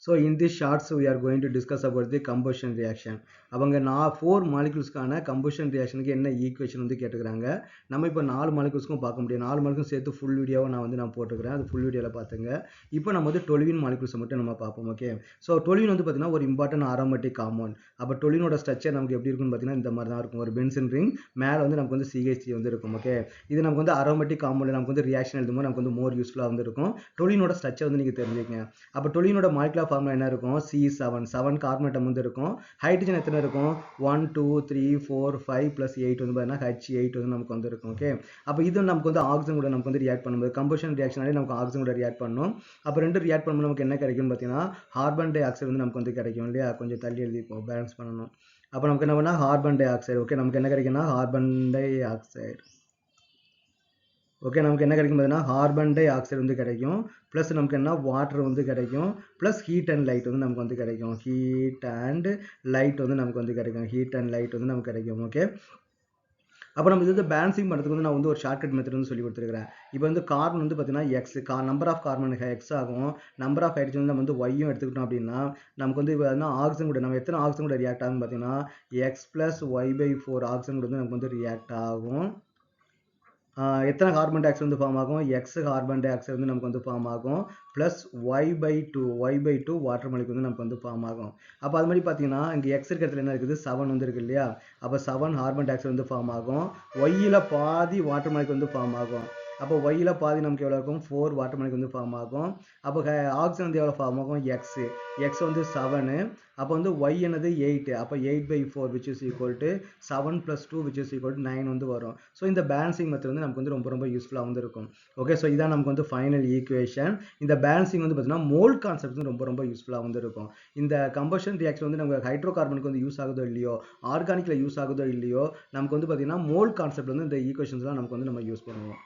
So in this shorts we are going to discuss about the combustion reaction. அவங்க 4 moleculesக்கான combustion reactionக்கு என்ன equation வந்து கேட்டுக்கிறாங்க. நம்ம இப்போ 4 moleculesக்கும் பார்க்க முடியும். 4 molecules சேர்த்து full வீடியோவை நான் போட்டுக்கிறேன். அது full வீடியோல பாத்துங்க. இப்போ நம்ம வந்து toluene molecules மட்டும் நம்ம பார்ப்போம். ஓகே. So toluene வந்து பாத்தீங்கன்னா ஒரு important aromatic compound. அப்ப tolueneோட ஸ்ட்ரக்சர் நமக்கு எப்படி இருக்கும்னு பாத்தீங்கன்னா இந்த மாதிரி தான் இருக்கும். ஒரு பென்சீன் ரிங் மேல வந்து நமக்கு வந்து CH3 வந்து இருக்கும். ஓகே. இது நமக்கு வந்து aromatic compound நமக்கு வந்து ரியாக்ஷன் எழுதும்போது நமக்கு வந்து more useful வந்து இருக்கும். tolueneோட ஸ்ட்ரக்சர் வந்து நீங்க தெரிஞ்சுக்கங்க. அப்ப tolueneோட molecular formula என்ன இருக்கும்? C7 கார்பன் ஆட்டம் வந்து இருக்கும். ஹைட்ரஜன் எத்தனை இருக்கும்? 1 2 3 4 5 plus 8 வந்து பாத்தீங்கன்னா H8 வந்து நமக்கு வந்து இருக்கும். ஓகே. அப்ப இது நமக்கு வந்து ஆக்சிஜன் கூட நமக்கு வந்து ரியாக்ட் பண்ணும்போது கம்பஷன் ரியாக்ஷனாலே நமக்கு ஆக்சிஜன் கூட ரியாக்ட் பண்ணும். அப்ப ரெண்டு ரியாக்ட் பண்ணும்போது நமக்கு என்ன கிடைக்கும்னு பாத்தீங்கன்னா கார்பன் டை ஆக்சைடு வந்து நமக்கு வந்து கிடைக்கும் இல்லையா? கொஞ்சம் தள்ளி எழுதிப்போம், பேலன்ஸ் பண்ணணும். அப்ப நமக்கு என்ன பண்ணா கார்பன் டை ஆக்சைடு. ஓகே, நமக்கு என்ன கிடைக்கும்னா கார்பன் டை ஆக்சைடு. ஓகே, நமக்கு என்ன கிடைக்கும் பார்த்தீங்கன்னா கார்பன் டை ஆக்சைடு வந்து கிடைக்கும். ப்ளஸ் நமக்கு என்ன வாட்டர் வந்து கிடைக்கும். ப்ளஸ் ஹீட் அண்ட் லைட் வந்து நமக்கு வந்து கிடைக்கும். ஹீட் அண்ட் லைட் வந்து நமக்கு வந்து கிடைக்கும். ஹீட் அண்ட் லைட் வந்து நமக்கு கிடைக்கும். ஓகே. அப்போ நம்ம இது வந்து பேலன்சிங் பண்ணுறதுக்கு வந்து நான் வந்து ஒரு ஷார்ட்கட் மெத்தட் வந்து சொல்லி கொடுத்துருக்கேன். இப்போ வந்து கார்பன் வந்து பார்த்தீங்கன்னா X number of carbon X ஆகும். நம்பர் ஆஃப் ஹைட்ரஜன் வந்து நம்ம வந்து ஒய்யும் எடுத்துக்கிட்டோம் அப்படின்னா நமக்கு வந்து ஆக்சிஜன் கூட நம்ம எத்தனை ஆக்சிஜன் கூட ரியாக்ட் ஆகும் பார்த்தீங்கன்னா X plus Y by 4 oxygen கூட வந்து நமக்கு வந்து ரியாக்ட் ஆகும். எத்தனை கார்பன் டை ஆக்சைடு வந்து ஃபார்ம் ஆகும்? எக்ஸ் கார்பன் டை ஆக்சைடு வந்து நமக்கு வந்து ஃபார்ம் ஆகும். Plus Y by two water molecule வந்து நமக்கு வந்து ஃபார்ம் ஆகும். அப்போ அது மாதிரி பார்த்தீங்கன்னா இங்கே எக்ஸ் இருக்கிற இடத்துல என்ன இருக்குது? 7 வந்து இருக்கு இல்லையா? அப்போ 7 கார்பன் டை ஆக்சைடு வந்து ஃபார்ம் ஆகும். ஒய்யில் பாதி வாட்டர் மாலிக்யூல் வந்து ஃபார்ம் ஆகும். அப்போ ஒய்யில் பாதி நமக்கு எவ்வளோ இருக்கும்? 4 வாட்டர் மாலிக்யூல் வந்து ஃபார்ம் ஆகும். அப்போ ஆக்சிஜன் வந்து எவ்வளோ ஃபார்ம் ஆகும்? எக்ஸ் வந்து 7. அப்போ வந்து ஒய் என்னது 8. அப்போ 8 by 4 which is equal to 7 plus 2 which is equal to 9 வந்து வரும். ஸோ இந்த பேலன்சிங் மெத்தட் வந்து நமக்கு வந்து ரொம்ப யூஸ்ஃபுல்லாக வந்து இருக்கும். ஓகே, ஸோ இதான் நமக்கு வந்து ஃபைனல் ஈக்குவேஷன். இந்த பேலன்சிங் வந்து பார்த்தீங்கன்னா மோல் கான்செப்ட் வந்து ரொம்ப யூஸ்ஃபுல்லாக வந்து இருக்கும். இந்த கம்பஷன் ரியாக்ஷன் வந்து நம்ம ஹைட்ரோ கார்பனுக்கு வந்து யூஸ் ஆகுதோ இல்லையோ, ஆர்கானிக்ல யூஸ் ஆகுதோ இல்லையோ, நமக்கு வந்து பார்த்தீங்கன்னா மோல் கான்செப்ட் வந்து இந்த ஈக்குவேஷன்ஸ்லாம் நமக்கு வந்து நம்ம யூஸ் பண்ணுவோம்.